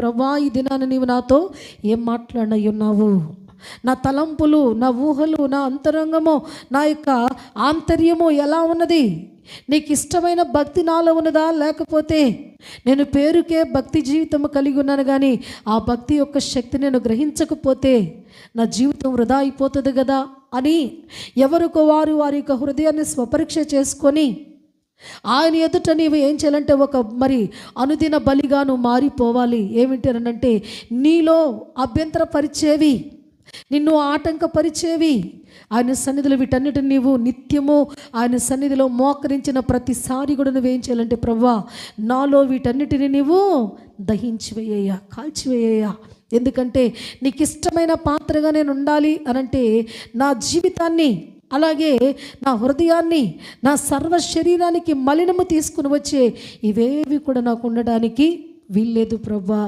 ప్రభా, ఈ దినాన నీవు నాతో ఏం మాట్లాడనయ్యున్నావు? నా తలంపులు, నా ఊహలు, నా అంతరంగము, నా యొక్క ఆంతర్యము ఎలా ఉన్నది? నీకు ఇష్టమైన భక్తి నాలో ఉన్నదా? లేకపోతే నేను పేరుకే భక్తి జీవితం కలిగి ఉన్నాను, కానీ ఆ భక్తి యొక్క శక్తి నేను గ్రహించకపోతే నా జీవితం వృధా అయిపోతుంది కదా అని ఎవరికో వారు వారి యొక్క హృదయాన్ని స్వపరీక్ష చేసుకొని ఆయన ఎదుట నీవు ఏం చేయాలంటే ఒక అనుదిన బలిగా నువ్వు మారిపోవాలి. ఏమిటనంటే నీలో అభ్యంతరపరిచేవి, నిన్ను ఆటంకపరిచేవి ఆయన సన్నిధిలో వీటన్నిటిని నీవు నిత్యము ఆయన సన్నిధిలో మోకరించిన ప్రతిసారి కూడా నువ్వేం చేయాలంటే, ప్రభువా నాలో వీటన్నిటిని నీవు దహించివేయ్యా, కాల్చివేయ్యా. ఎందుకంటే నీకు ఇష్టమైన పాత్రగా నేను ఉండాలి అనంటే నా జీవితాన్ని, అలాగే నా హృదయాన్ని, నా సర్వ శరీరానికి మలినము తీసుకుని వచ్చే ఇవేవి కూడా నాకు ఉండడానికి వీల్లేదు ప్రభువా